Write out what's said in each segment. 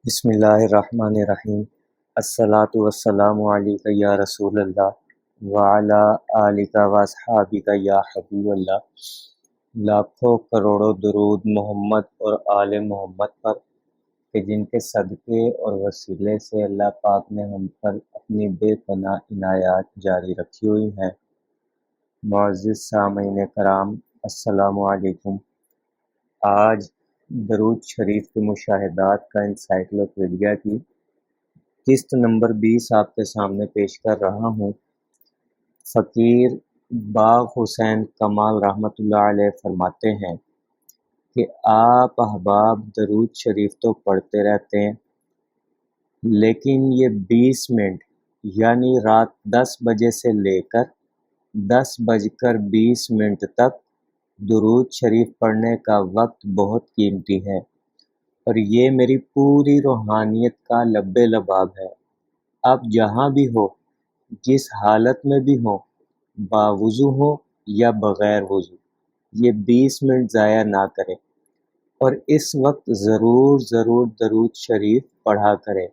بسم اللہ الرحمن الرحیم۔ الصلاۃ والسلام علیک یا رسول اللہ وعلی آلک و اصحابک یا حبیب اللہ۔ لاکھوں کروڑوں درود محمد اور آل محمد پر کہ جن کے صدقے اور وسیلے سے اللہ پاک نے ہم پر اپنی بے پناہ عنایات جاری رکھی ہوئی ہیں۔ معزز سامعین کرام، السلام علیکم۔ آج درود شریف کے مشاہدات کا انسائکلوپیڈیا کی قسط نمبر 20 آپ کے سامنے پیش کر رہا ہوں۔ فقیر باغ حسین کمال رحمۃ اللہ علیہ فرماتے ہیں کہ آپ احباب درود شریف تو پڑھتے رہتے ہیں، لیکن یہ 20 منٹ یعنی رات 10 بجے سے لے کر 10:20 تک درود شریف پڑھنے کا وقت بہت قیمتی ہے، اور یہ میری پوری روحانیت کا لب لباب ہے۔ آپ جہاں بھی ہو، جس حالت میں بھی ہو، باوضو ہو یا بغیر وضو، یہ 20 منٹ ضائع نہ کریں، اور اس وقت ضرور درود شریف پڑھا کریں،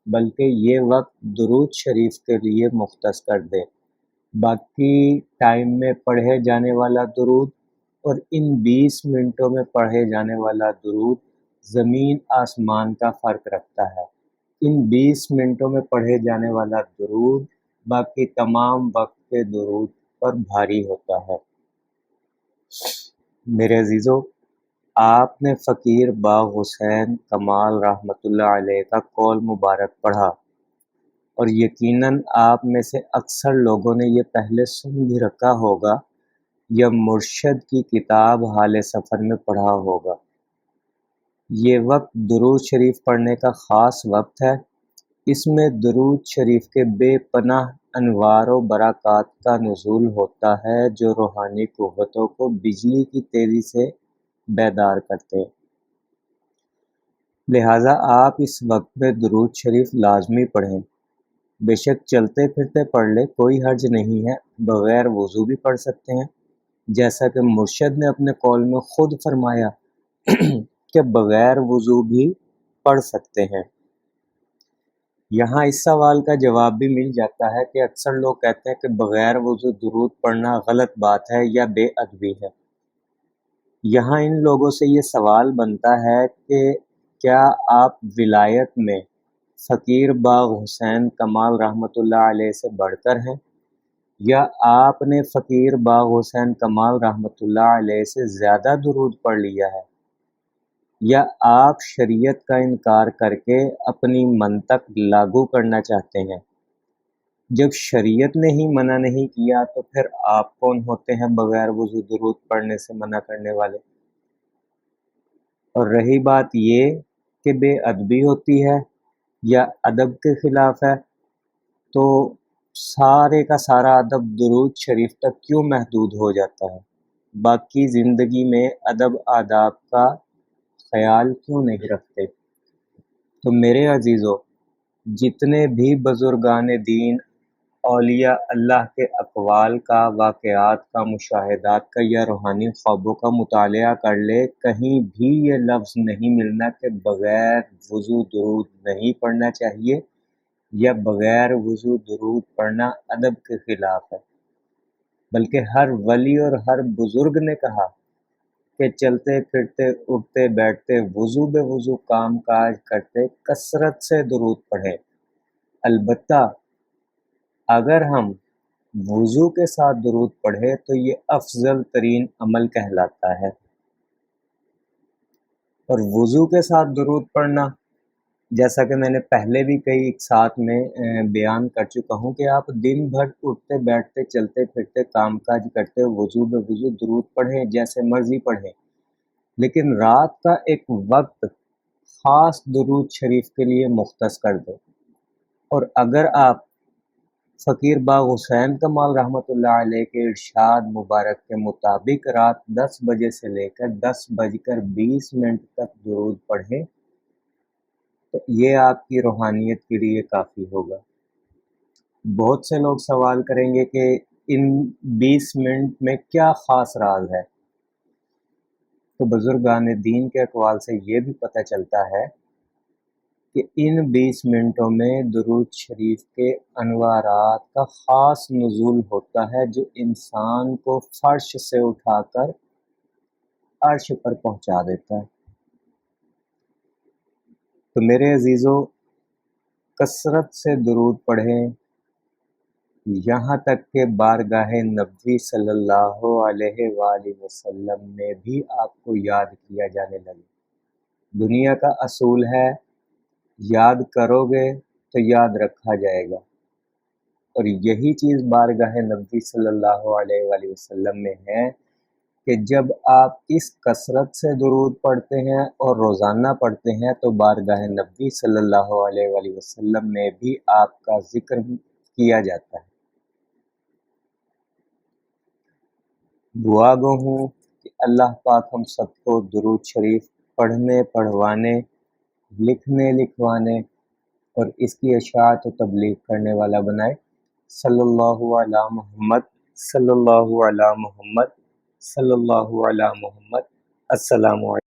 بلکہ یہ وقت درود شریف کے لیے مختص کر دیں۔ باقی ٹائم میں پڑھے جانے والا درود اور ان 20 منٹوں میں پڑھے جانے والا درود زمین آسمان کا فرق رکھتا ہے۔ ان 20 منٹوں میں پڑھے جانے والا درود باقی تمام وقت کے درود پر بھاری ہوتا ہے۔ میرے عزیزو، آپ نے فقیر باغ حسین کمال رحمۃ اللہ علیہ کا قول مبارک پڑھا، اور یقیناً آپ میں سے اکثر لوگوں نے یہ پہلے سن بھی رکھا ہوگا یا مرشد کی کتاب حال سفر میں پڑھا ہوگا۔ یہ وقت درود شریف پڑھنے کا خاص وقت ہے۔ اس میں درود شریف کے بے پناہ انوار و برکات کا نزول ہوتا ہے جو روحانی قوتوں کو بجلی کی تیزی سے بیدار کرتے ہیں۔ لہٰذا آپ اس وقت میں درود شریف لازمی پڑھیں۔ بے شک چلتے پھرتے پڑھ لے، کوئی حرج نہیں ہے، بغیر وضو بھی پڑھ سکتے ہیں، جیسا کہ مرشد نے اپنے قول میں خود فرمایا کہ بغیر وضو بھی پڑھ سکتے ہیں۔ یہاں اس سوال کا جواب بھی مل جاتا ہے کہ اکثر لوگ کہتے ہیں کہ بغیر وضو درود پڑھنا غلط بات ہے یا بے ادبی ہے۔ یہاں ان لوگوں سے یہ سوال بنتا ہے کہ کیا آپ ولایت میں فقیر باغ حسین کمال رحمۃ اللہ علیہ سے بڑھ کر ہیں، یا آپ نے فقیر باغ حسین کمال رحمۃ اللہ علیہ سے زیادہ درود پڑھ لیا ہے، یا آپ شریعت کا انکار کر کے اپنی منطق لاگو کرنا چاہتے ہیں؟ جب شریعت نے ہی منع نہیں کیا تو پھر آپ کون ہوتے ہیں بغیر وضو درود پڑھنے سے منع کرنے والے؟ اور رہی بات یہ کہ بے ادبی ہوتی ہے یا ادب کے خلاف ہے، تو سارے کا سارا ادب درود شریف تک کیوں محدود ہو جاتا ہے؟ باقی زندگی میں ادب آداب کا خیال کیوں نہیں رکھتے؟ تو میرے عزیزو، جتنے بھی بزرگان دین اولیاء اللہ کے اقوال کا، واقعات کا، مشاہدات کا یا روحانی خوابوں کا مطالعہ کر لے، کہیں بھی یہ لفظ نہیں ملنا کہ بغیر وضو درود نہیں پڑھنا چاہیے یا بغیر وضو درود پڑھنا ادب کے خلاف ہے۔ بلکہ ہر ولی اور ہر بزرگ نے کہا کہ چلتے پھرتے اٹھتے بیٹھتے وضو بے وضو کام کاج کرتے کثرت سے درود پڑھیں۔ البتہ اگر ہم وضو کے ساتھ درود پڑھے تو یہ افضل ترین عمل کہلاتا ہے۔ اور وضو کے ساتھ درود پڑھنا، جیسا کہ میں نے پہلے بھی کئی ساتھ میں بیان کر چکا ہوں کہ آپ دن بھر اٹھتے بیٹھتے چلتے پھرتے کام کاج کرتے وضو بے وضو درود پڑھیں، جیسے مرضی پڑھیں، لیکن رات کا ایک وقت خاص درود شریف کے لیے مختص کر دیں۔ اور اگر آپ فقیر باغ حسین کمال رحمۃ اللہ علیہ کے ارشاد مبارک کے مطابق رات 10 بجے سے لے کر 10:20 تک درود پڑھیں تو یہ آپ کی روحانیت کے لیے کافی ہوگا۔ بہت سے لوگ سوال کریں گے کہ ان 20 منٹ میں کیا خاص راز ہے؟ تو بزرگان دین کے اقوال سے یہ بھی پتہ چلتا ہے کہ ان 20 منٹوں میں درود شریف کے انوارات کا خاص نزول ہوتا ہے جو انسان کو فرش سے اٹھا کر عرش پر پہنچا دیتا ہے۔ تو میرے عزیزو، کثرت سے درود پڑھیں یہاں تک کہ بارگاہ نبوی صلی اللہ علیہ وآلہ وسلم میں بھی آپ کو یاد کیا جانے لگے۔ دنیا کا اصول ہے یاد کرو گے تو یاد رکھا جائے گا، اور یہی چیز بارگاہ نبوی صلی اللہ علیہ وآلہ وسلم میں ہے کہ جب آپ اس کثرت سے درود پڑھتے ہیں اور روزانہ پڑھتے ہیں تو بارگاہ نبوی صلی اللہ علیہ وآلہ وسلم میں بھی آپ کا ذکر کیا جاتا ہے۔ دعا گو ہوں کہ اللہ پاک ہم سب کو درود شریف پڑھنے، پڑھوانے، لکھنے، لکھوانے اور اس کی اشاعت و تبلیغ کرنے والا بنائے۔ صلی اللہ علی محمد، صلی اللہ علی محمد، صلی اللہ علی محمد۔ السلام علیکم۔